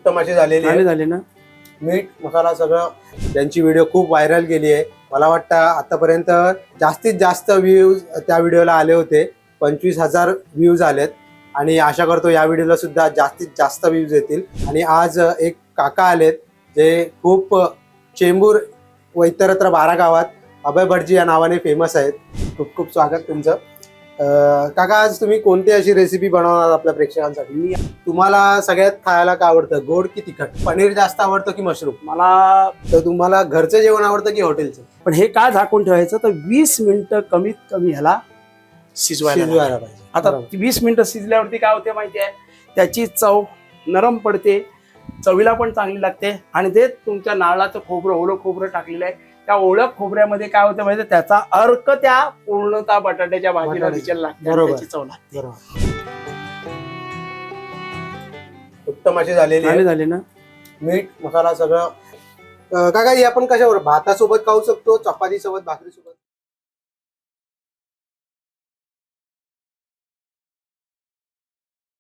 उत्तम अशी झालेली झाले ना. मीठ मसाला सगळं त्यांची व्हिडिओ खूप व्हायरल गेली आहे. मला वाटतं आतापर्यंत जास्तीत जास्त व्ह्यूज त्या व्हिडिओला आले होते. 25,000 व्ह्यूज आलेत आणि आशा करतो या व्हिडिओला सुद्धा जास्तीत जास्त व्ह्यूज येतील. आणि आज एक काका आलेत जे खूप चेंबूर व इतरत्र 12 गावात अभय भटजी या नावाने फेमस आहेत. खूप खूप स्वागत तुमचं. काका, आज तुम्ही कोणती अशी रेसिपी बनवणार आपल्या प्रेक्षकांसाठी? तुम्हाला सगळ्यात खायला काय आवडतं, गोड की तिखट? पनीर जास्त आवडतं की मशरूम? मला तर तुम्हाला घरचं जेवण आवडतं की हॉटेलचं? पण हे का झाकून ठेवायचं तर 20 मिनिटं कमीत कमी ह्याला शिजवायला पाहिजे. आता 20 मिनिटं शिजल्यावरती काय होते माहिती आहे, त्याची चव नरम पडते, चवीला पण चांगली लागते. आणि ते तुमच्या नारळाचं खोबरं, ओलं खोबरं टाकलेलं आहे, त्या ओळख खोबऱ्यामध्ये काय होतं माहिती, त्याचा अर्क त्या पूर्णतः बटाट्याच्या भाजीला दिसायला लागते, त्याची चव लागते. उत्तम अशी झालेली झाले ना. मीठ मसाला सगळं. काका, हे आपण कशावर, भातासोबत खाऊ शकतो, चपाती सोबत, भाकरी सोबत?